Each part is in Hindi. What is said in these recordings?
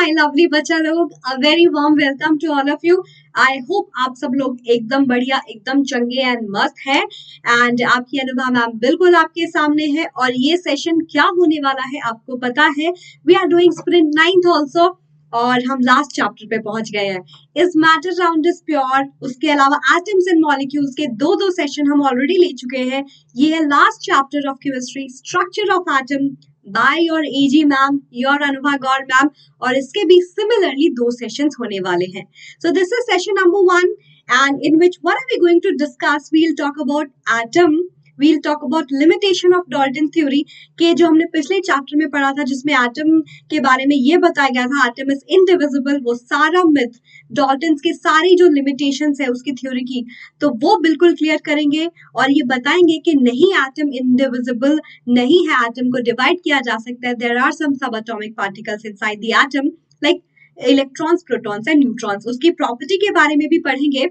माय लवली बच्चा लोग, a very warm welcome to all of you. I hope आप सब लोग एकदम बढ़िया, एकदम चंगे एंड मस्त है। एंड आपकी अनुभव मैम बिल्कुल आपके सामने है और ये सेशन क्या होने वाला है आपको पता है। We are doing sprint 9th also और हम लास्ट चैप्टर पे पहुंच गए हैं। इस मैटर राउंड इज प्योर, उसके अलावा एटम्स एंड मॉलिक्यूल्स के दो सेशन हम ऑलरेडी ले चुके हैं। ये है last chapter of chemistry, structure of atom by your AG ma'am, your Anubha Gaur ma'am, और इसके भी सिमिलरली दो सेशंस होने वाले हैं। सो this is session number 1 and in which what are we going to discuss? We'll talk about atom, we'll talk about limitation of Dalton theory के जो हमने पिछले चैप्टर में पढ़ा था जिसमें एटम के बारे में ये बताया गया था एटम इज इनडिविजिबल, वो सारा मिथ डॉल्टन्स के सारी जो लिमिटेशंस है उसकी थ्योरी की, तो वो बिल्कुल क्लियर करेंगे और ये बताएंगे कि नहीं एटम इनडिविजिबल नहीं है, एटम को डिवाइड किया जा सकता है। There are some sub atomic particles inside the atom like electrons, protons and neutrons. उसकी प्रॉपर्टी के बारे में भी पढ़ेंगे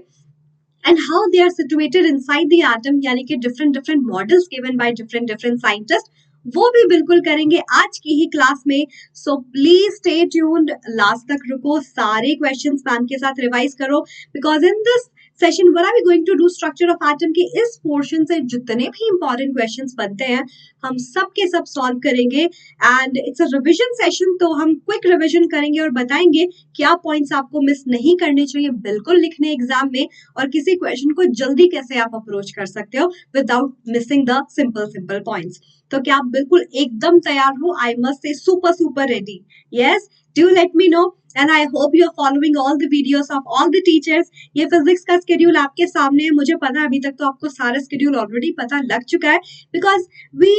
and how they are situated inside the atom, यानी कि different models given by different scientists, वो भी बिल्कुल करेंगे आज की ही क्लास में। So please stay tuned, last तक रुको, सारे क्वेश्चंस मैम के साथ रिवाइज करो because in this session what are we going to do structure of atom के इस पोर्शन से जितने भी इंपॉर्टेंट क्वेश्चंस बनते हैं हम सब के सब सॉल्व करेंगे। And it's a revision session, तो हम क्विक रिवीजन करेंगे और बताएंगे क्या पॉइंट्स आपको मिस नहीं करने चाहिए बिल्कुल लिखने एग्जाम में, और किसी क्वेश्चन को जल्दी कैसे आप अप्रोच कर सकते हो without missing the simple points. तो क्या आप बिल्कुल एकदम तैयार हो? I must say super ready. Yes, do let me know and I hope you are following all the videos of all the teachers. ये फिजिक्स का स्केड्यूल आपके सामने है, मुझे पता है अभी तक तो आपको सारा स्केड्यूल ऑलरेडी पता लग चुका है because we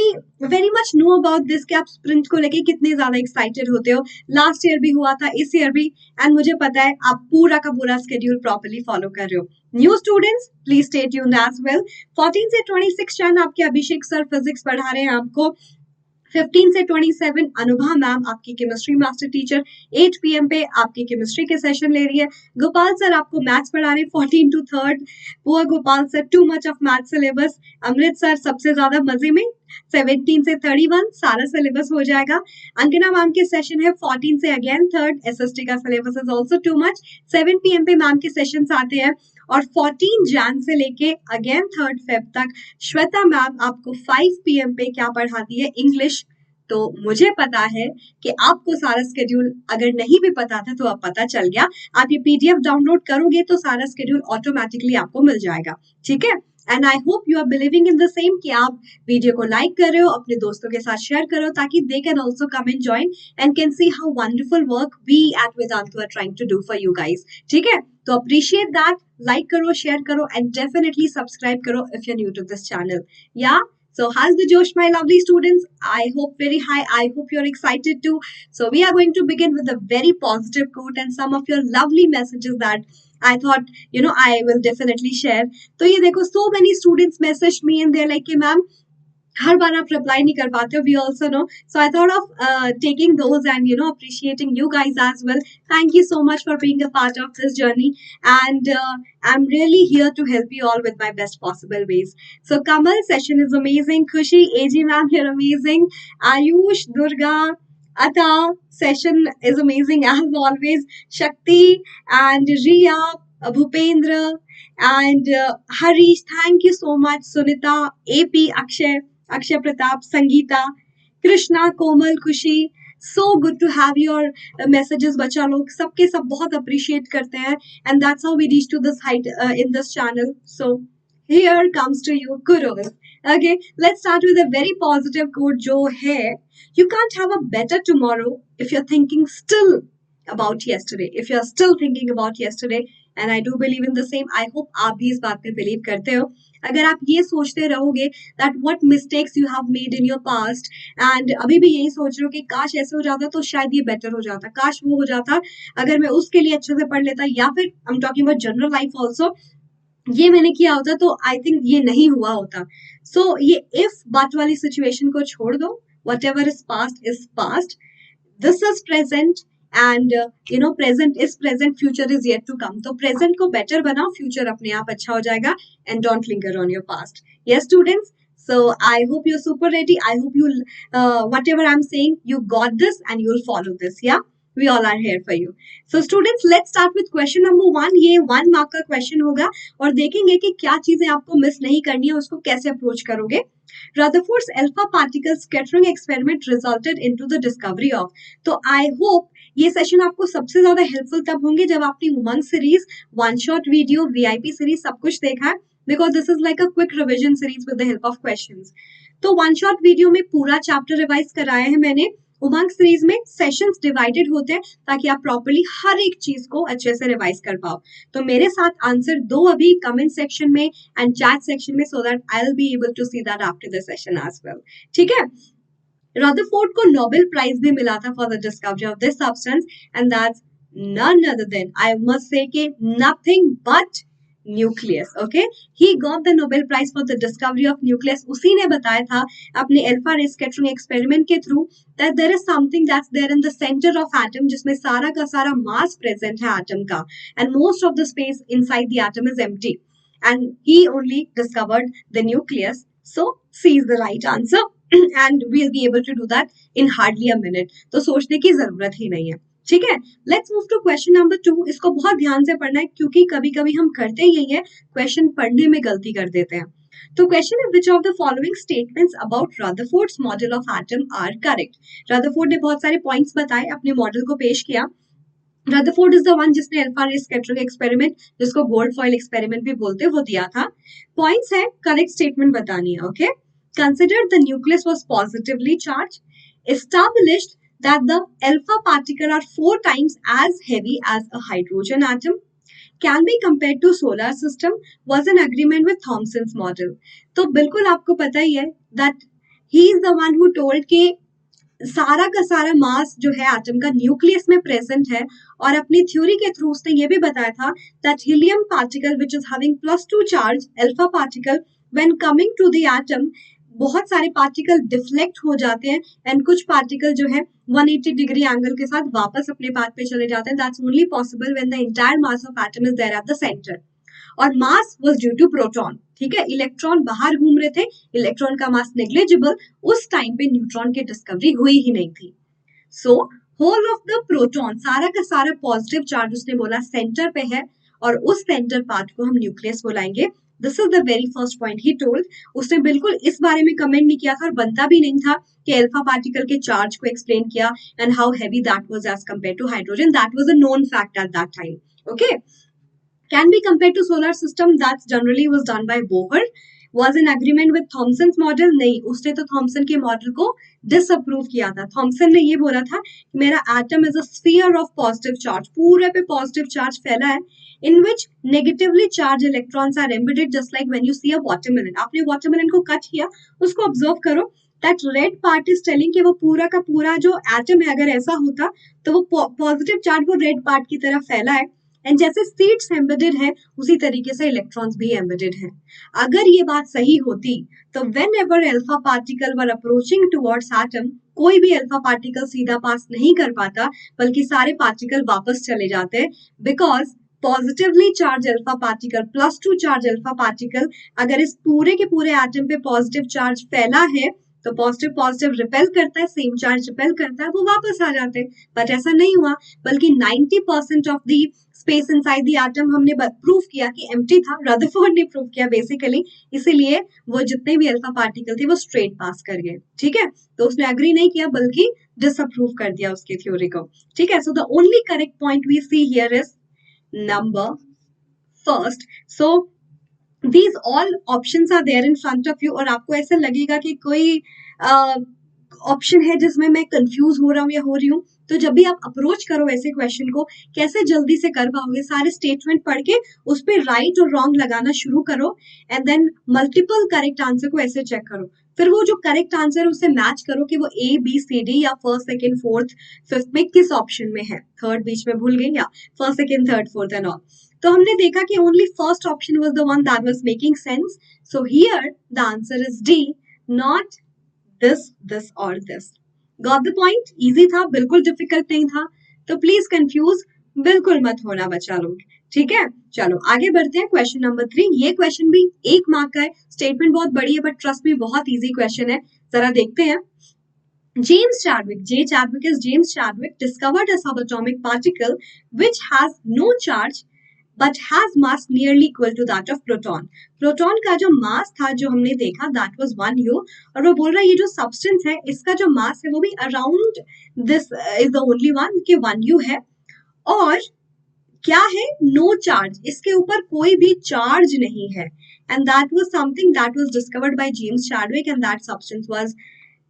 very much know about this कि आप स्प्रिंट को लेके कितने ज्यादा एक्साइटेड होते हो। लास्ट ईयर भी हुआ था, इस ईयर भी, एंड मुझे पता है आप पूरा का पूरा स्केड्यूल प्रॉपर्ली फॉलो कर रहे हो। New students please stay tuned as well. 14 से 26 जन आपके अभिषेक सर फिजिक्स पढ़ा रहे हैं आपको। 15 से 27 अनुभा मैम आपकी केमिस्ट्री मास्टर टीचर 8 PM पे आपकी केमिस्ट्री के सेशन ले रही है। गोपाल सर आपको मैथ्स पढ़ा रहे हैं 14 to 3rd। Poor Gopal sir, too much of math syllabus. Amrit sir सबसे ज्यादा मजे में 17 से 31 सारा सिलेबस हो जाएगा। अंकिता मैम के सेशन है 14 से अगेन 3rd। SST का syllabus is also too much. 7 PM पे मैम के सेशन आते हैं और 14 जैन से लेके अगेन 3rd Feb तक श्वेता मैम आपको 5 PM पे क्या पढ़ाती है? इंग्लिश। तो मुझे पता है कि आपको सारा स्केड्यूल अगर नहीं भी पता था तो अब पता चल गया। आप ये PDF डाउनलोड करोगे तो सारा स्केड्यूल ऑटोमेटिकली आपको मिल जाएगा, ठीक है। And I hope you are believing in the same कि आप वीडियो को लाइक कर रहे हो, अपने दोस्तों के साथ शेयर करो ताकि they can also come and join and can see how wonderful work we at Vedantu are trying to do for you guys, ठीक है। तो अप्रिशिएट दैट, लाइक करो, शेयर करो एंड डेफिनेटली सब्सक्राइब करो if you are new to this channel. या So how's the Josh, my lovely students? I hope very high. I hope you're excited too. So we are going to begin with a very positive quote and some of your lovely messages that I thought, I will definitely share. So ये देखो, so many students messaged me and they're like, ma'am, हर बार आप रिप्लाई नहीं कर पाते हो, we also know. So I thought of taking those and appreciating you guys as well. Thank you so much for being a part of this journey and I am really here to help you all with my best possible ways. So Kamal, session is amazing. Khushi, AG ma'am, you are amazing. Ayush, Durga, Ata, session is amazing as always. Shakti and Riya, Bhupendra and Harish, thank you so much. Sunita, AP, Akshay Pratap, Sangeeta, Krishna, Komal, Kushi, so good to have your messages बच्चा लोग सबके सब बहुत appreciate करते हैं and that's how we reach to this height in this channel. So here comes to you kudos. Okay, let's start with a very positive quote जो है, you can't have a better tomorrow if you're thinking still about yesterday. If you're still thinking about yesterday, and I do believe in the same. I hope आप भी इस बात पे बिलीव करते हो। अगर आप ये सोचते रहोगे that what mistakes you have made in your past and अभी भी यही सोच रहे हो कि काश ऐसे हो जाता तो शायद ये बेटर हो जाता, काश वो हो जाता, अगर मैं उसके लिए अच्छे से पढ़ लेता, या फिर I am talking about general life also, ये मैंने किया होता तो आई थिंक ये नहीं हुआ होता। सो ये इफ बात वाली सिचुएशन को छोड़ दो। whatever is past, this is present and present is present, future is yet to come. तो present को better बनाओ, future अपने आप अच्छा हो जाएगा and don't linger on your past. Yes students, so I hope you're super ready. I hope you whatever I'm saying you got this and you'll follow this. Yeah, we all are here for you. So students, let's start with question number 1. ये 1 मार्क का क्वेश्चन होगा और देखेंगे कि क्या चीजें आपको मिस नहीं करनी है, उसको कैसे अप्रोच करोगे. Rutherford's alpha particle scattering experiment resulted into the discovery of. तो आई होप ये सेशन आपको सबसे ज्यादा हेल्पफुल तब होंगे जब आपने Umang series, one shot video, VIP series सब कुछ देखा है, because this is like a quick revision series with the help of questions. तो वन शॉट वीडियो में पूरा चैप्टर रिवाइज कराया है मैंने. उमंग सीरीज में सेशंस डिवाइडेड होते हैं ताकि आप प्रॉपर्ली हर एक चीज को अच्छे से रिवाइज कर पाओ. तो मेरे साथ आंसर दो अभी कमेंट सेक्शन में एंड चैट सेक्शन में, so that I will be able to see that after the session as well. ठीक है. रदरफोर्ड को नोबेल प्राइज भी मिला था for the discovery of this substance and that's none other than, I must say कि nothing but nucleus. Okay, he got the Nobel Prize for the discovery of nucleus. उसी ने बताया था अपने अल्फा रे स्कैटरिंग एक्सपेरिमेंट के through that there is something that's there in the center of atom, जिसमें सारा का सारा मास प्रेजेंट है एटम का, and most of the space inside the atom is empty, and he only discovered the nucleus. So C is the right answer and we'll be able to do that in hardly a minute. तो सोचने की जरूरत ही नहीं है. ठीक है. Let's move to question number 2. इसको बहुत ध्यान से पढ़ना है क्योंकि कभी कभी हम करते यही है, क्वेश्चन पढ़ने में गलती कर देते हैं. तो क्वेश्चन है, which of the following statements about Rutherford's model of atom are correct. Rutherford ने बहुत सारे पॉइंट्स बताए, अपने मॉडल को पेश किया. रदरफोर्ड इज द वन जिसने अल्फा रे स्कैटरिंग एक्सपेरिमेंट, जिसको गोल्ड फॉइल एक्सपेरिमेंट भी बोलते हैं, वो दिया था. पॉइंट्स है, करेक्ट स्टेटमेंट बतानी है. Okay. Consider the nucleus was positively charge, established that the alpha particle are 4 times as heavy as a hydrogen atom, can be compared to solar system, was an agreement with Thomson's model. तो बिल्कुल आपको पता ही है that he is the one who told कि सारा का सारा मास जो है एटम का न्यूक्लियस में प्रेजेंट है, और अपनी थ्योरी के थ्रू उसने ये भी बताया था that helium particle which is having +2 charge, alpha particle, when coming to the atom, बहुत सारे पार्टिकल डिफ्लेक्ट हो जाते हैं एंड कुछ पार्टिकल जो है 180 डिग्री एंगल के साथ वापस अपने पाथ पे चले जाते हैं. That's only possible when the entire mass of atom is there at the centre. और mass was due to proton. ठीक है. इलेक्ट्रॉन बाहर घूम रहे थे, इलेक्ट्रॉन का मास नेग्लिजिबल. उस टाइम पे न्यूट्रॉन की डिस्कवरी हुई ही नहीं थी. So whole of the proton, सारा का सारा पॉजिटिव चार्ज उसने बोला सेंटर पे है, और उस सेंटर पार्ट को हम न्यूक्लियस बुलाएंगे. This is the very first point he told. उसने बिल्कुल इस बारे में कमेंट नहीं किया था और बनता भी नहीं था कि अल्फा पार्टिकल के चार्ज को एक्सप्लेन किया and how heavy that was as compare to hydrogen. That was a known fact at that time. Okay. Can be compare to solar system, that's generally was done by Bohr. was in agreement with Thomson's model, नहीं, उसने तो थॉमसन के मॉडल को डिसअप्रूव किया था. थॉमसन ने ये बोला था कि मेरा atom is a sphere of positive charge, पूरे पे पॉजिटिव चार्ज फैला है, in which negatively charged electrons are embedded just like when you see a watermelon. आपने watermelon को कट किया, उसको ऑब्जर्व करो, that red part is telling कि वो पूरा का पूरा जो एटम है अगर ऐसा होता तो वो पॉजिटिव चार्ज वो रेड पार्ट की तरफ फैला है, एंड जैसे सीड्स एम्बेडेड है उसी तरीके से इलेक्ट्रॉन्स भी एम्बेडेड है. अगर ये बात सही होती तो whenever alpha particle were approaching towards atom, कोई भी अल्फा पार्टिकल सीधा पास नहीं कर पाता बल्कि सारे पार्टिकल वापस चले जाते, because positively charge alpha particle +2 charge alpha particle अगर इस पूरे के पूरे एटम पे पॉजिटिव चार्ज फैला है तो पॉजिटिव पॉजिटिव रिपेल करता है, सेम चार्ज रिपेल करता है, वो वापस आ जाते हैं. बट ऐसा नहीं हुआ, बल्कि 90% of the space inside the atom हमने प्रूव किया कि एम्प्टी था. रदरफोर्ड ने प्रूव किया बेसिकली, इसीलिए वो जितने भी अल्फा पार्टिकल थे वो स्ट्रेट पास कर गए. ठीक है. तो उसने एग्री नहीं किया बल्कि डिसअप्रूव कर दिया उसकी थ्योरी को. ठीक है. So the only correct point we see here is number first. So these all options are there in front of you, और आपको ऐसा लगेगा कि कोई ऑप्शन है जिसमें मैं कंफ्यूज हो रहा हूँ या हो रही हूँ, तो जब भी आप अप्रोच करो ऐसे क्वेश्चन को, कैसे जल्दी से कर पाओगे, सारे स्टेटमेंट पढ़ के उस पर राइट और रॉन्ग लगाना शुरू करो and then multiple correct answer को ऐसे चेक करो. फिर वो जो करेक्ट आंसर है उससे मैच करो कि वो A, B, C, D या फर्स्ट, सेकंड, फोर्थ, फिफ्थ में किस ऑप्शन में है. थर्ड बीच में भूल गई, या first, second, third, fourth and all. तो हमने देखा कि only first option was the one that was making sense. So here the answer is D, not this और this. Got the point? Easy था, बिल्कुल डिफिकल्ट नहीं था. तो प्लीज कंफ्यूज बिल्कुल मत होना बच्चा लोग. ठीक है. चलो आगे बढ़ते हैं. Question number 3. ये क्वेश्चन भी 1 मार्क का है. स्टेटमेंट बहुत बड़ी है बट ट्रस्ट मी बहुत इजी क्वेश्चन है. जरा देखते हैं. James Chadwick, J. Chadwick is James Chadwick, discovered a subatomic particle which has no charge but has mass nearly equal to that of proton. Proton का जो मास था जो हमने देखा that was 1 u, और वो बोल रहा है ये जो सब्सटेंस है इसका जो मास है वो भी around this is the only one कि 1 u है, और क्या है, नो चार्ज, इसके ऊपर कोई भी चार्ज नहीं है, and that was something that was discovered by James Chadwick, and that substance was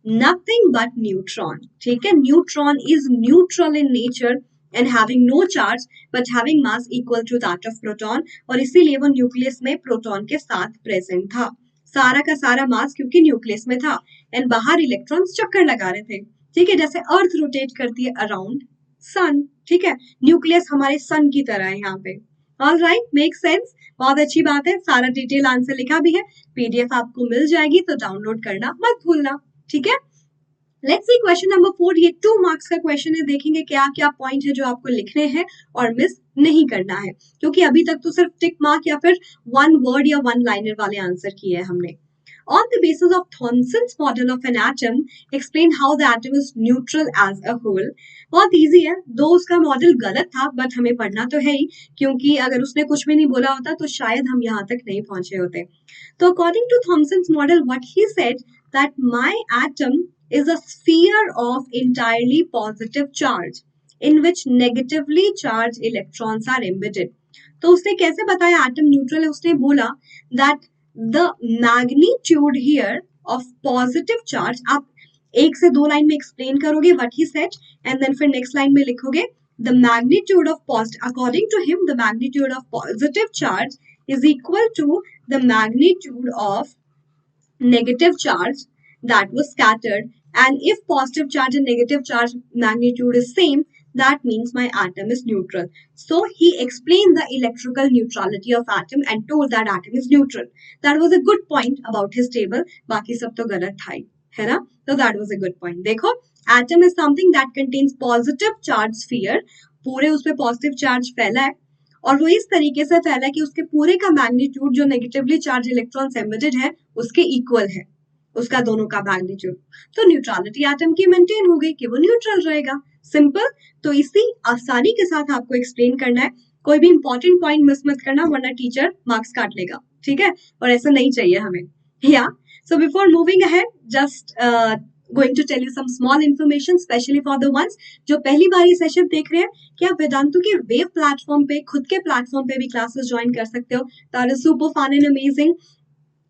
nothing but neutron. ठीक है, neutron is neutral in nature and having no charge but having mass equal to that of proton, और इसीलिए वो न्यूक्लियस में प्रोटॉन के साथ प्रेजेंट था, सारा का सारा मास क्योंकि न्यूक्लियस में था, एंड बाहर इलेक्ट्रॉन्स चक्कर लगा रहे थे, ठीक है, जैसे अर्थ रोटेट करती है अराउंड सन, ठीक है, न्यूक्लियस हमारे सन की तरह है यहाँ पे। ऑल राइट, मेक सेंस, बहुत अच्छी बात है, सारा डिटेल आंसर लिखा भी है, पीडीएफ आपको मिल जाएगी तो डाउनलोड करना मत भूलना, ठीक है। लेट्स सी क्वेश्चन नंबर 4, ये 2 मार्क्स का क्वेश्चन है, देखेंगे क्या क्या पॉइंट है जो आपको लिखने हैं और मिस नहीं करना है, क्योंकि अभी तक तो सिर्फ टिक मार्क या फिर 1 वर्ड या 1 लाइनर वाले आंसर किए हैं हमने। On the basis of Thomson's model of an atom, explain how the atom is neutral as a whole. बहुत इजी है, दो उसका मॉडल गलत था बट हमें पढ़ना तो है ही, क्योंकि अगर उसने कुछ भी नहीं बोला होता तो शायद हम यहाँ तक नहीं पहुंचे होते। तो according to Thomson's model, what he said that my atom is a sphere of entirely positive charge in which negatively charged electrons are embedded. तो उसने कैसे बताया एटम न्यूट्रल है, उसने बोला that the magnitude here of positive charge, आप 1 से 2 लाइन में एक्सप्लेन करोगे what he said, and then फिर नेक्स्ट लाइन में लिखोगे the magnitude of positive, according to him the magnitude of positive charge is equal to the magnitude of negative charge that was scattered, and if positive charge and negative charge magnitude is same, that means my atom is neutral. So he explained the electrical neutrality of atom and told that atom is neutral. That was a good point about his table, बाकी सब तो गलत था ही, है ना, so that was a good point. देखो, atom is something that contains positive charge sphere, पूरे उसपे positive charge फैला है, और वो इस तरीके से फैला है कि उसके पूरे का मैग्नीट्यूड जो नेगेटिवली चार्ज इलेक्ट्रॉन्स एमिटेड है उसके इक्वल है, उसका दोनों का मैग्नीट्यूड, तो न्यूट्रलिटी एटम की मेंटेन हो गई कि वो न्यूट्रल रहेगा, सिंपल। तो इसी आसानी के साथ आपको एक्सप्लेन करना है, कोई भी इंपॉर्टेंट पॉइंट मिस मत करना वरना टीचर मार्क्स काट लेगा, ठीक है, और ऐसा नहीं चाहिए हमें, या so before moving ahead just going to tell you some small information, especially for the ones जो पहली बार ये सेशन देख रहे हैं, कि आप वेदांतु के वेव प्लेटफॉर्म पे, खुद के प्लेटफॉर्म पे भी क्लासेस ज्वाइन कर सकते हो, that is super fun and amazing.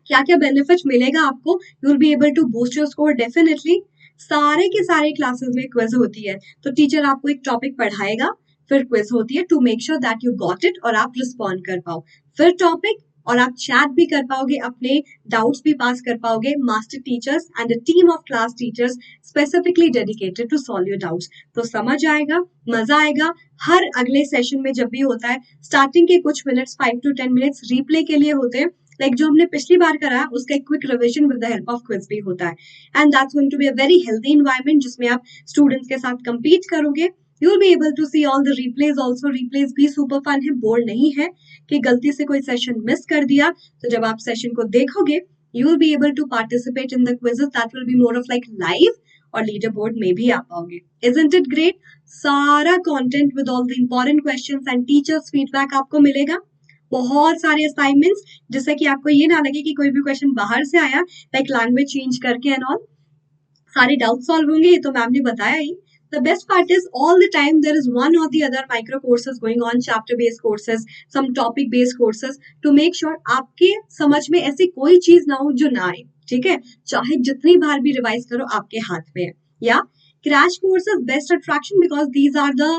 क्या क्या बेनिफिट मिलेगा आपको, you will be able to boost your score definitely. सारे के सारे क्लासेस में क्विज होती है, तो टीचर आपको एक टॉपिक पढ़ाएगा, फिर क्विज होती है to make sure that you got it और आप रिस्पॉन्ड कर पाओ, फिर टॉपिक, और आप चैट भी कर पाओगे, अपने डाउट्स भी पास कर पाओगे, master teachers and a team of class teachers specifically dedicated to solve your doubts. तो समझ आएगा, मजा आएगा। हर अगले सेशन में जब भी होता है, स्टार्टिंग के कुछ मिनट्स 5 to 10 मिनट्स रिप्ले के लिए होते हैं, लाइक जो हमने पिछली बार कराया उसका एक quick revision with the help of quiz भी होता है, and that's going to be a very healthy environment जिसमें आप स्टूडेंट्स के साथ compete करोगे। You will be able to see all the replays also, replays भी सुपर फन है, बोर नहीं है कि गलती से कोई सेशन मिस कर दिया, तो जब आप सेशन को देखोगे you will be able to participate in the quizzes, that will be more of like live, और लीडर बोर्ड में भी आ पाओगे। इजंट इट ग्रेट, सारा content with all the important questions and teachers feedback आपको मिलेगा, बहुत सारे असाइनमेंट्स, जिससे कि आपको ये ना लगे कि कोई भी क्वेश्चन बाहर से आया, लाइक लैंग्वेज चेंज करके एंड ऑल, सारे डाउट सॉल्व होंगे, ये तो मैम ने बताया ही। The best part is all the time there is one or the other micro courses going on, chapter based courses, some topic based courses, to make sure आपके समझ में ऐसी कोई चीज ना हो जो ना आए, ठीक है, चाहे जितनी बार भी रिवाइज करो आपके हाथ में है। या crash courses best attraction because these are the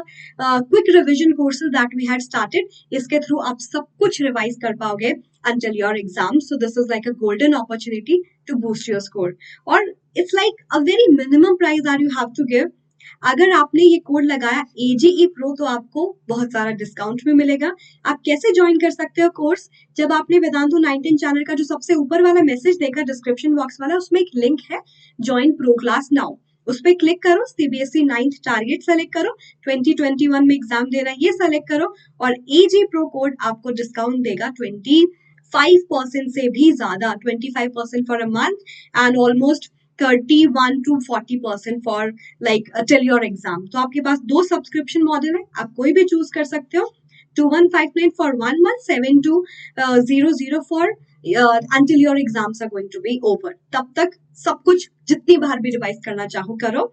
quick revision courses that we had started, इसके थ्रू आप सब कुछ रिवाइज कर पाओगे until your exam, so this is like a golden opportunity to boost your score, और it's like a very minimum price that you have to give। अगर आपने ये कोड लगाया AGE Pro तो आपको बहुत सारा डिस्काउंट भी मिलेगा। आप कैसे ज्वाइन कर सकते हो कोर्स, जब आपने वेदांतु 19 चैनल का जो सबसे ऊपर वाला मैसेज देखा डिस्क्रिप्शन बॉक्स वाला, उसमें एक लिंक है ज्वाइन प्रो क्लास नाउ, उस पर क्लिक करो, CBSE 9th टारगेट सेलेक्ट करो, 2021 में एग्जाम देना ये सेलेक्ट करो, और AG Pro कोड आपको डिस्काउंट देगा 25% से भी ज्यादा, 25% for a month and almost 31 to 40% for like till your exam. तो आपके पास 2 सब्सक्रिप्शन मॉडल है, आप कोई भी चूज कर सकते हो। 2159 for 1 month, 7200 for until your exams are going to be over। तब तक सब कुछ जितनी बार भी रिवाइज करना चाहो करो।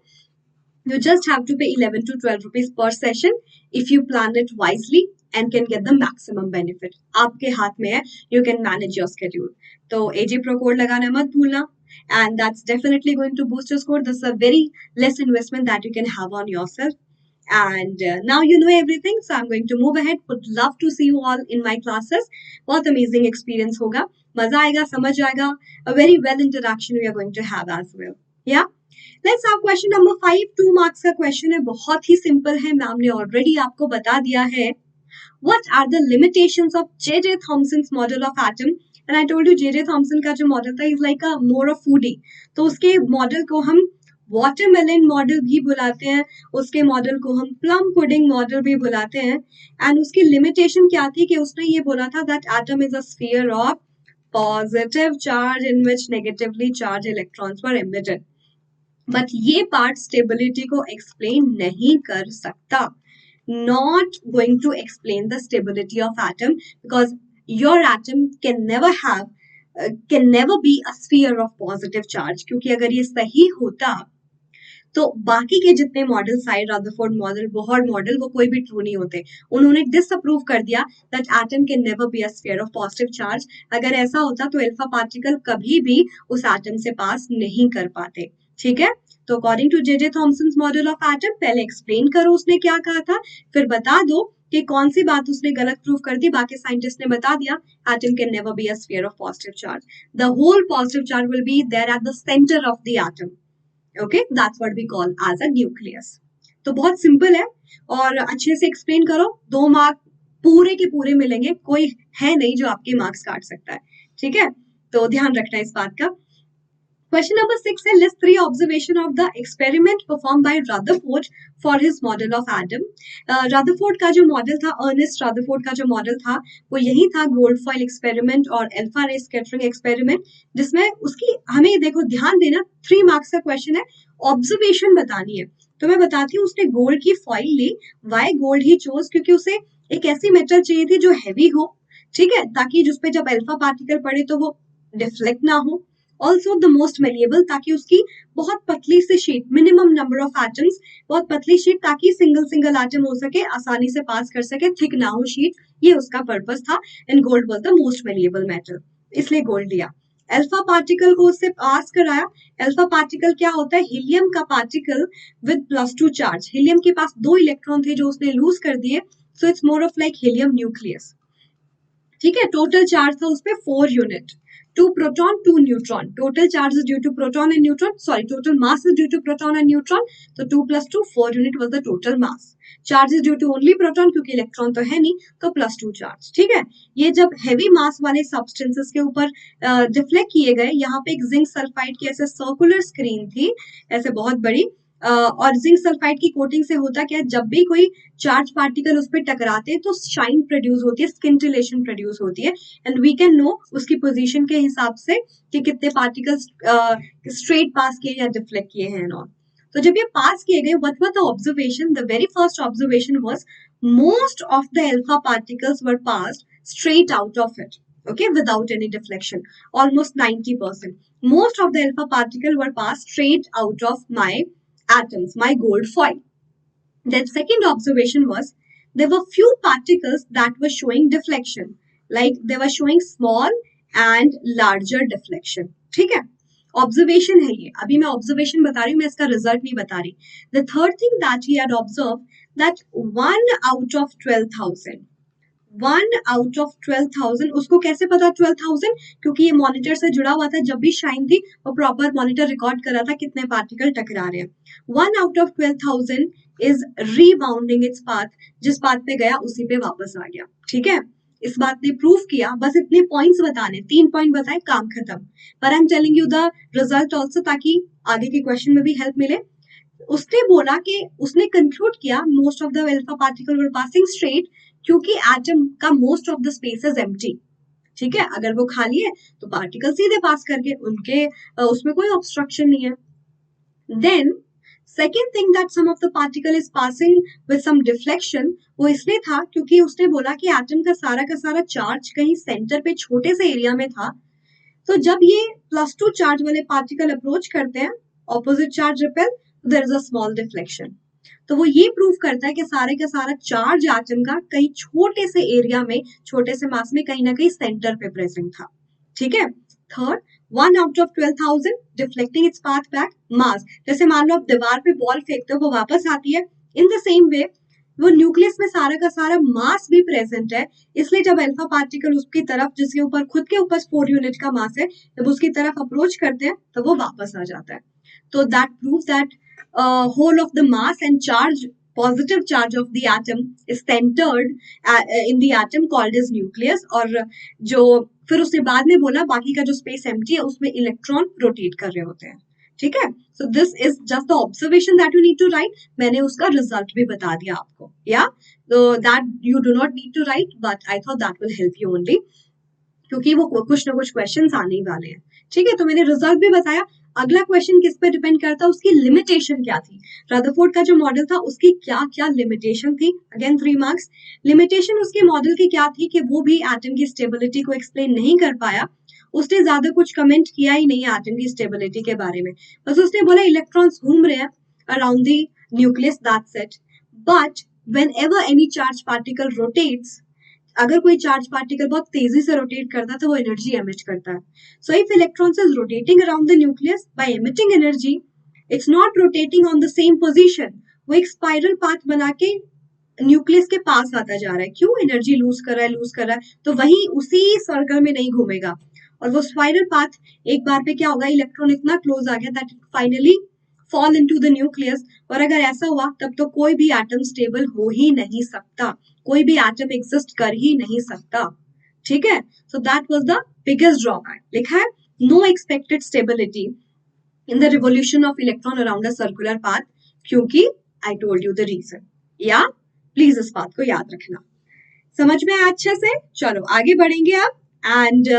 You just have to pay 11 to 12 rupees per session if you plan it wisely and can get the maximum benefit। आपके हाथ में है, you can manage your schedule। तो AG Pro code लगाना मत भूलना, and that's definitely going to boost your score। This is a very less investment that you can have on yourself। And now you know everything, so I'm going to move ahead। Would love to see you all in my classes। बहुत amazing experience होगा, मजा आएगा, समझ आएगा। A very well interaction we are going to have as well। Yeah। Let's have question number 5। 2 marks का क्वेश्चन है, बहुत ही सिंपल है, मैम ने ऑलरेडी आपको बता दिया है। What are the limitations of J Thomson's model of atom? And I told you J Thomson का जो मॉडल था is like a more of foodie. तो उसके मॉडल को हम वाटरमेलन मॉडल भी बुलाते हैं, उसके मॉडल को हम प्लम पुडिंग मॉडल भी बुलाते हैं। एंड उसकी लिमिटेशन क्या थी कि उसने ये बोला था that atom is a sphere of positive charge in which negatively charged electrons were emitted. But ये पार्ट स्टेबिलिटी को एक्सप्लेन नहीं कर सकता। Not going to explain the stability of atom because your atom can never be a sphere of positive charge. क्योंकि अगर ये सही होता तो बाकी के जितने model say Rutherford model, Bohr model, वो कोई भी ट्रू नहीं होते। उन्होंने डिसअप्रूव कर दिया that atom can never be a sphere of positive charge. अगर ऐसा होता तो अल्फा पार्टिकल कभी भी उस एटम से पास नहीं कर पाते। ठीक है, तो according to J Thomson's model of atom, पहले एक्सप्लेन करो उसने क्या कहा था, फिर बता दो कि कौन सी बात उसने गलत प्रूव कर दी। बाकी साइंटिस्ट ने बता दिया atom can never be a sphere of positive charge. The whole positive charge will be there at the centre of the atom. Okay, that's what we call as a nucleus. तो बहुत सिंपल है और अच्छे से एक्सप्लेन करो, 2 मार्क पूरे के पूरे मिलेंगे, कोई है नहीं जो आपके मार्क्स काट सकता है। ठीक है, तो ध्यान रखना इस बात का। क्वेश्चन नंबर 6 है, list 3 observation of the experiment perform by Rutherford for his model of atom. Rutherford का जो मॉडल था, अर्नेस्ट रदरफोर्ड का जो मॉडल था, वो यही था गोल्ड फॉइल एक्सपेरिमेंट और अल्फा रे स्कैटरिंग एक्सपेरिमेंट, जिसमें उसकी हमें देखो ध्यान देना 3 मार्क्स का क्वेश्चन है, ऑब्जर्वेशन बतानी है। तो मैं बताती हूँ, उसने गोल्ड की फॉइल ली। वाई गोल्ड ही चोज? क्योंकि उसे एक ऐसी मेटल चाहिए थी जो हैवी हो, ठीक है, ताकि जिस पे जब अल्फा पार्टिकल पड़े तो वो डिफ्लेक्ट ना हो। ऑल्सो द मोस्ट मेलिएबल, ताकि उसकी बहुत पतली सी sheet, minimum number of atoms, बहुत पतली शीट, ताकि सिंगल सिंगल एटम हो सके, आसानी से पास कर सके, थिक ना हो शीट, ये उसका पर्पस था। And gold was the most malleable metal, इसलिए गोल्ड लिया। अल्फा पार्टिकल को उससे पास कराया। अल्फा पार्टिकल क्या होता है? हीलियम का पार्टिकल विद +2 चार्ज। हीलियम के पास 2 इलेक्ट्रॉन थे जो उसने लूज कर दिए, so it's more of like helium nucleus. ठीक है, टोटल चार्ज था उस पे 4 unit, 2 proton 2 neutron, total charge is due to proton and neutron, sorry, total mass is due to proton and neutron, so 2 plus 2 4 unit was the total mass। charge is due to only proton क्योंकि इलेक्ट्रॉन तो है नहीं, तो +2 चार्ज। ठीक है, ये जब हेवी मास वाले सब्सटेंसेस के ऊपर डिफ्लेक्ट किए गए, यहाँ पे एक जिंक सल्फाइड की ऐसे सर्कुलर स्क्रीन थी, ऐसे बहुत बड़ी, और जिंक सल्फाइड की कोटिंग से होता क्या है, जब भी कोई चार्ज पार्टिकल उस पर टकराते हैं तो शाइन प्रोड्यूस होती है, स्किंटिलेशन प्रोड्यूस होती है, एंड वी कैन नो उसकी पोजीशन के हिसाब से कि कितने पार्टिकल्स स्ट्रेट पास किए या डिफ्लेक्ट किए हैं। और तो जब ये पास किए गए, what was the observation? The very first observation was most of the alpha particles were passed straight out of it, okay, without any deflection, almost 90%. Most of the alpha particle were passed straight out of my atoms, my gold foil. Then second observation was there were few particles that were showing deflection, like they were showing small and larger deflection. ठीक है, ऑब्जर्वेशन है ये, अभी मैं ऑब्जर्वेशन बता रही हूँ, मैं इसका रिजल्ट नहीं बता रही। The third thing that he had observe that 1 out of 12,000, 1 out of 12,000, उसको कैसे पता 12,000? क्योंकि ये मॉनिटर से जुड़ा हुआ था, जब भी शाइन थी वो प्रॉपर मॉनिटर रिकॉर्ड कर रहा था कितने पार्टिकल टकरा रहे हैं। 1 out of 12,000 is rebounding its path, जिस पाथ पे गया उसी पे वापस आ गया। ठीक है, इस बात ने प्रूव किया, बस इतने पॉइंट्स बताने, 3 पॉइंट बताए, काम खत्म। पर I am telling you the result also, ताकि आगे के क्वेश्चन में भी हेल्प मिले। उसने बोला कि उसने कंक्लूड किया most of the alpha particle were passing straight, क्योंकि एटम का most of the space is empty. ठीक है, अगर वो खाली है तो पार्टिकल सीधे पास करके उनके उसमें कोई ऑब्स्ट्रक्शन नहीं है. Then second thing that some of the particle is passing with some deflection, वो इसलिए था क्योंकि उसने बोला कि एटम का सारा चार्ज कहीं सेंटर पे छोटे से एरिया में था. तो जब ये +2 चार्ज वाले पार्टिकल अप्रोच करते हैं opposite charge repel, there is a small deflection. तो वो ये प्रूव करता है कि सारे का सारा चार्ज एटम का कहीं छोटे से एरिया में, छोटे से मास में कहीं ना कहीं सेंटर पे प्रेजेंट था. ठीक है. Third, 1 out of 12,000 deflecting its path back. Mass, जैसे मान लो आप दीवार पे बॉल फेंकते हो, वो वापस आती है. इन द सेम वे वो न्यूक्लियस में सारा का सारा मास भी प्रेजेंट है, इसलिए जब अल्फा पार्टिकल उसकी तरफ, जिसके ऊपर खुद के ऊपर 4 यूनिट का मास है, जब उसकी तरफ अप्रोच करते हैं तो वो वापस आ जाता है. तो that proves that whole of the mass and charge, positive charge of the atom is centered in the atom called as nucleus. और जो फिर उसने बाद में बोला बाकी का जो स्पेस एम्प्टी है उसमें इलेक्ट्रॉन रोटेट कर रहे होते हैं. ठीक है. So this is just the observation that you need to write. मैंने उसका रिजल्ट भी बता दिया आपको. या तो that you do not need to write, but I thought that will help you only, क्योंकि वो कुछ ना कुछ क्वेश्चंस आने ही वाले हैं. ठीक है. तो मैंने रिजल्ट भी बताया. अगला क्वेश्चन किस पे डिपेंड करता है, उसकी लिमिटेशन क्या थी. रदरफोर्ड का जो मॉडल था उसकी क्या क्या लिमिटेशन थी. Again 3 marks. लिमिटेशन उसके मॉडल की क्या थी कि वो भी एटम की स्टेबिलिटी को एक्सप्लेन नहीं कर पाया. उसने ज्यादा कुछ कमेंट किया ही नहीं एटम की स्टेबिलिटी के बारे में. बस उसने बोला इलेक्ट्रॉन्स घूम रहे हैं around the nucleus, that's it. But whenever any charge particle rotates, अगर कोई चार्ज पार्टिकल बहुत तेजी से रोटेट करता है तो वो एनर्जी एमिट करता है. So if electrons is rotating around the nucleus bye emitting energy, it's not rotating on the same position. वो एक स्पाइरल पाथ बना के न्यूक्लियस के पास आता जा रहा है. क्यों? एनर्जी लूज कर रहा है, तो वही उसी सर्कल में नहीं घूमेगा. और वो स्पाइरल पाथ एक बार पे क्या होगा, इलेक्ट्रॉन इतना क्लोज आ गया that finally fall into the nucleus. और अगर ऐसा हुआ तब तो कोई भी एटम स्टेबल हो ही नहीं सकता, कोई भी एटम एग्जिस्ट कर ही नहीं सकता. ठीक है. So that was the biggest drawback. लिखा है no expected stability in the revolution of electron around a circular path, क्योंकि I told you the reason. या प्लीज इस बात को याद रखना. समझ में आया अच्छे से? चलो आगे बढ़ेंगे अब. And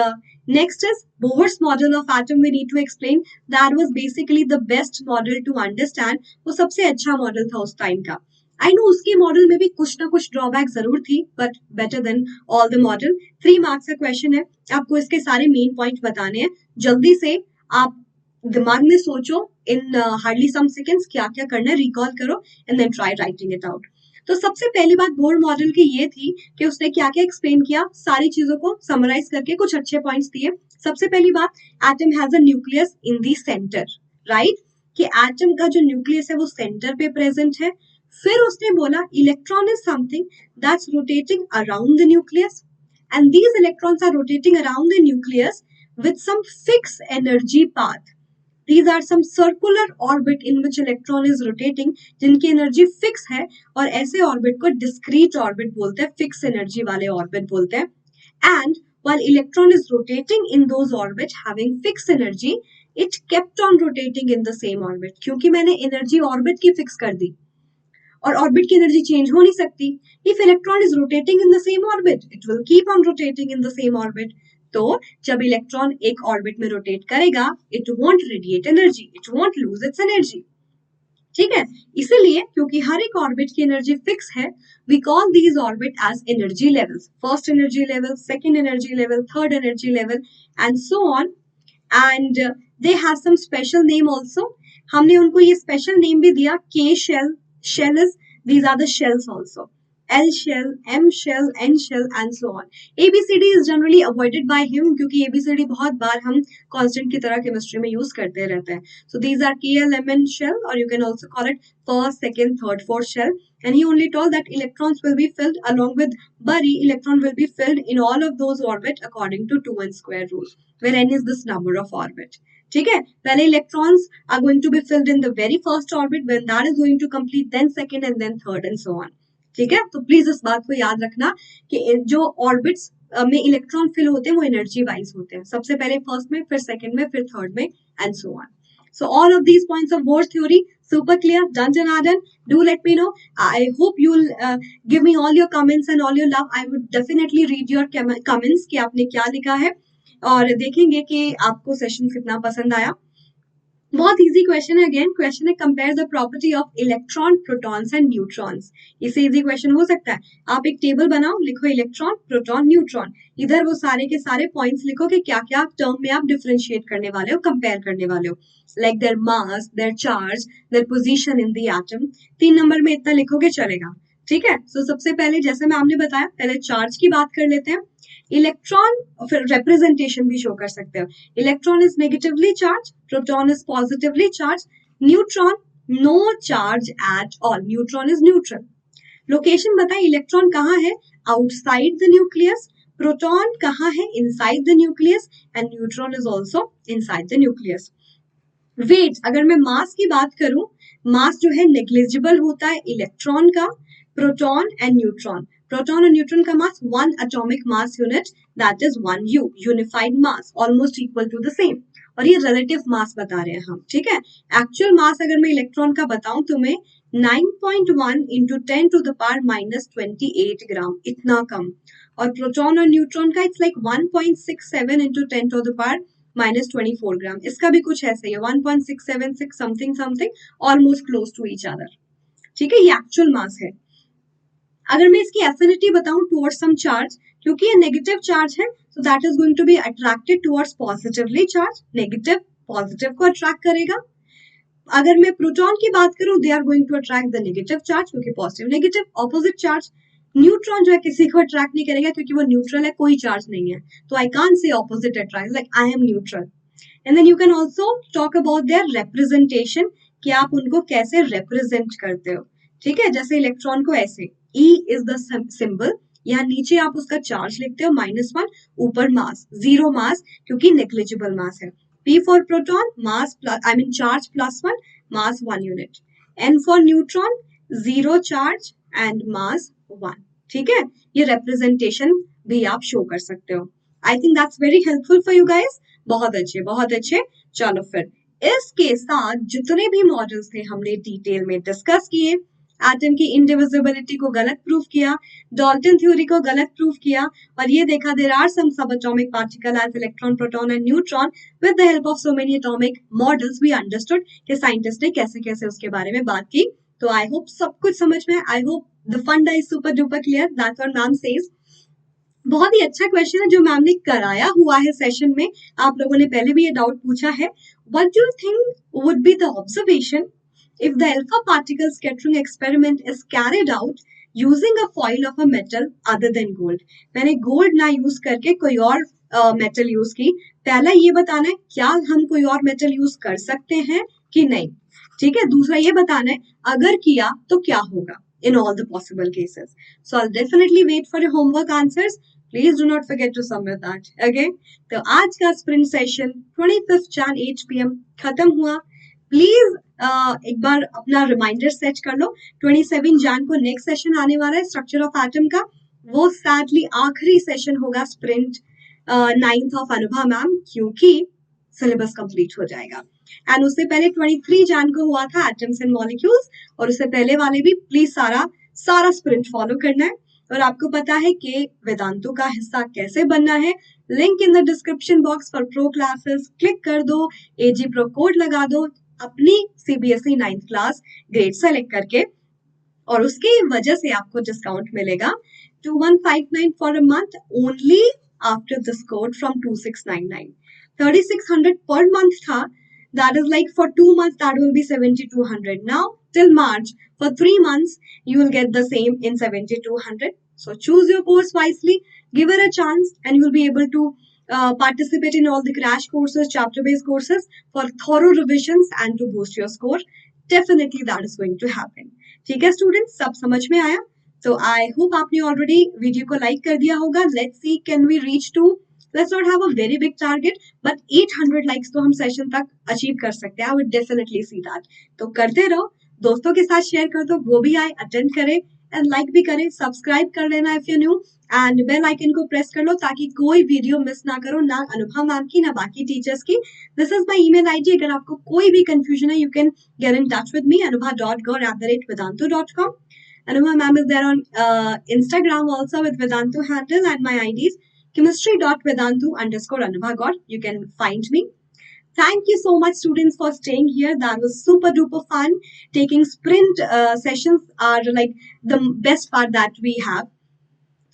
next is Bohr's model of atom we need to explain. That was basically the best model to understand. वो सबसे अच्छा मॉडल था उस टाइम का. आई नो उसके मॉडल में भी कुछ ना कुछ ड्रॉबैक जरूर थी, but better than all the model. 3 marks का क्वेश्चन है. आपको इसके सारे मेन पॉइंट बताने हैं. जल्दी से आप दिमाग में सोचो इन हार्डली सम सेकेंड्स क्या क्या करना है, रिकॉल करो and then try writing it out. तो सबसे पहली बात बोर मॉडल की ये थी कि उसने क्या क्या एक्सप्लेन किया, सारी चीजों को समराइज करके कुछ अच्छे पॉइंट्स दिए. सबसे पहली बात, atom has a nucleus in the centre, right, कि एटम का जो न्यूक्लियस है वो सेंटर पे प्रेजेंट है. फिर उसने बोला electron is something that's rotating around the nucleus and these electrons are rotating around the nucleus with some fix energy path. These are some circular orbit in which electron is rotating, जिनकी एनर्जी फिक्स है. और ऐसे ऑर्बिट को डिस्क्रीट ऑर्बिट बोलते हैं, फिक्स एनर्जी वाले ऑर्बिट बोलते हैं. And while electron is rotating in those orbit having fixed energy, it kept on rotating in the same orbit. क्योंकि मैंने एनर्जी ऑर्बिट की फिक्स कर दी और ऑर्बिट की एनर्जी चेंज हो नहीं सकती. If electron is rotating in the same orbit, it will keep on rotating in the same orbit. तो जब इलेक्ट्रॉन एक ऑर्बिट में रोटेट करेगा, it won't radiate energy, it won't lose its energy. ठीक है. इसीलिए क्योंकि हर एक ऑर्बिट की एनर्जी फिक्स है, we call these orbit as energy levels. First energy level, second energy level, third energy level and so on. And they have some special name also. हमने उनको ये स्पेशल नेम भी दिया. K shell, shell is, these are the shells also. L shell, M shell, N shell and so on. ABCD is generally avoided by him क्योंकि ABCD बहुत बार हम constant की तरह केमिस्ट्री में यूज करते रहते हैं. So these are KLMN shell or you can also call it first, second, third, fourth shell. And he only told that electrons will be filled along with Bury. Electron will be filled in all of those orbit according to 2n square rule, where n is this number of orbit. ठीक है. पहले electrons are going to be filled in the very first orbit, when that is going to complete, then second and then third and so on. ठीक है. तो प्लीज इस बात को याद रखना कि जो ऑर्बिट्स में इलेक्ट्रॉन फिल होते हैं वो एनर्जी वाइज होते हैं. सबसे पहले फर्स्ट में, फिर सेकंड में, फिर थर्ड में and so on. So all of these points of bore theory Super clear, done Janardhan. Do let me know. I hope you'll give me all your comments and all your love. I would definitely read your comments कि आपने क्या लिखा है और देखेंगे कि आपको सेशन कितना पसंद आया. बहुत इजी क्वेश्चन है. अगेन क्वेश्चन है compare the property of electron, protons and neutrons. इससे इजी क्वेश्चन हो सकता है. आप एक टेबल बनाओ, लिखो इलेक्ट्रॉन, प्रोटॉन, न्यूट्रॉन. इधर वो सारे के सारे पॉइंट्स लिखो कि क्या क्या टर्म में आप डिफरेंशिएट करने वाले हो, कंपेयर करने वाले हो. Like their mass, their charge, their position in the atom. 3 number में इतना लिखोगे चलेगा. ठीक है. सो सबसे पहले जैसे मैं आपने बताया, पहले चार्ज की बात कर लेते हैं. इलेक्ट्रॉन, फिर रिप्रेजेंटेशन भी शो कर सकते हो. Electron is negatively charge, proton is positively charge, neutron no charge at all, neutron is neutral. Location बताएं, इलेक्ट्रॉन कहाँ है? Outside the nucleus. प्रोटॉन कहाँ है? Inside the nucleus. And neutron is also inside the nucleus. Wait, अगर मैं मास की बात करूं, मास जो है नेग्लिजिबल होता है इलेक्ट्रॉन का, प्रोटॉन एंड न्यूट्रॉन. प्रोटॉन और न्यूट्रॉन का mass 1 atomic mass unit, that is 1 U, unified mass, almost equal to the same. और ये रिलेटिव मास बता रहे हैं हम. ठीक है. एक्चुअल मास अगर मैं इलेक्ट्रॉन का बताऊं तुम्हें, 9.1 into 10 to the power -28 gram, इतना कम. और प्रोटॉन और न्यूट्रॉन का it's like 1.67 into 10 to the power -24 gram. इसका भी कुछ ऐसे ही है, 1.676 something something, almost close to each other. ठीक है. ये एक्चुअल मास है. अगर मैं इसकी एफिनिटी बताऊं टुवर्ड्स सम चार्ज, क्योंकि ये नेगेटिव चार्ज है, so that is going to be attracted towards positively charge. Negative positive को अट्रैक्ट करेगा. अगर मैं प्रोटॉन की बात करूं, they are going to attract the negative charge, क्योंकि positive negative opposite charge. Neutron जो है किसी को अट्रैक्ट नहीं करेगा क्योंकि वो न्यूट्रल है, कोई चार्ज नहीं है. तो I can't say opposite attract, like I am neutral. And then you can also talk about their representation, कि आप उनको कैसे रिप्रेजेंट करते हो. ठीक है. जैसे इलेक्ट्रॉन को ऐसे, E इज द सिंबल, यहाँ नीचे आप उसका चार्ज लिखते हो -1, ऊपर मास, 0 मास क्योंकि नेग्लिजिबल मास है. P for proton, mass plus, I mean charge +1, mass 1 unit. N for neutron, 0 charge and mass 1. ठीक है. ये representation भी आप show कर सकते हो. I think that's very helpful for you guys. बहुत अच्छे, बहुत अच्छे. चलो फिर इसके साथ जितने भी मॉडल्स थे हमने डिटेल में डिस्कस किए. एटम की इंडिविजिबिलिटी को गलत प्रूफ किया, डाल्टन थ्योरी को गलत प्रूफ किया, और ये देखा there are some sub atomic particle as electron, proton and neutron. With the help of so many atomic models we understood कि साइंटिस्ट ने कैसे कैसे उसके बारे में बात की. तो आई होप सब कुछ समझ में. आई होप द फंडा is super duper clear. That's what ma'am says. बहुत ही अच्छा क्वेश्चन है जो मैम ने कराया हुआ है सेशन में. आप लोगों ने पहले भी ये डाउट पूछा है. What do you think would be the observation if the alpha particle scattering experiment is carried out using a foil of a metal other than gold. मैंने गोल्ड ना यूज करके कोई और मेटल यूज की. पहला ये बताना है क्या हम कोई और मेटल यूज कर सकते हैं कि नहीं. ठीक है. दूसरा ये बताना है अगर किया तो क्या होगा in all the possible cases. So I'll definitely wait for your homework answers. Please do not forget to submit that. Okay? तो आज का स्प्रिंट सेशन 25 Jan 8 PM खत्म हुआ. प्लीज एक बार अपना रिमाइंडर सेट कर लो. 27 Jan को नेक्स्ट सेशन आने वाला है स्ट्रक्चर ऑफ एटम का. वो सैडली आखिरी सेशन होगा sprint 9th of Anubha ma'am, क्योंकि सिलेबस कंप्लीट हो जाएगा. एंड उससे पहले 23 Jan को हुआ था एटम्स एंड मॉलिक्यूल्स, और उससे पहले वाले भी प्लीज सारा स्प्रिंट फॉलो करना है. और आपको पता है कि वेदांतों का हिस्सा कैसे बनना है. Link in the description box for pro classes. Click कर दो, AG प्रो कोड लगा दो, अपनी CBSE 9th class grade select करके, और उसकी वजह से आपको डिस्काउंट मिलेगा 2159 for a month only after this code from 2699. 3600 per month था. That is like for 2 months that will be 7200. Now till March for 3 months you will get the same in 7200. So choose your course wisely, give it a chance, and you will be able to participate in all the crash courses, chapter based courses for thorough revisions and to boost your score. Definitely that is going to happen. ठीक है स्टूडेंट्स, सब समझ में आया. तो आई होप आपने ऑलरेडी वीडियो को लाइक कर दिया होगा. Let's see can we reach to, let's not have a very big target, but 800 likes तो हम सेशन तक अचीव कर सकते हैं. I would definitely see that. तो करते रहो, दोस्तों के साथ शेयर कर दो, वो भी आए, अटेंड करें. एंड लाइक भी करें, सब्सक्राइब कर लेना if you new, and bell icon को प्रेस कर लो ताकि कोई वीडियो मिस ना करो, ना अनुभव मैम की ना बाकी टीचर्स की। This is my email ID, अगर आपको कोई भी कंफ्यूजन है you can get in touch with me, anubha.gaur@vedantu.com. Anubha ma'am is there on Instagram also with Vedantu handle, and my ID is chemistry.vedantu_Anubha Gaur. You can find me. Thank you so much, students, for staying here. That was super duper fun. Taking sprint sessions are like the best part that we have.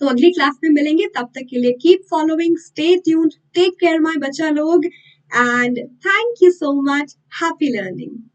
तो अगली क्लास में मिलेंगे, तब तक के लिए keep following, stay tuned, take care my बच्चा लोग, and thank you so much. Happy learning.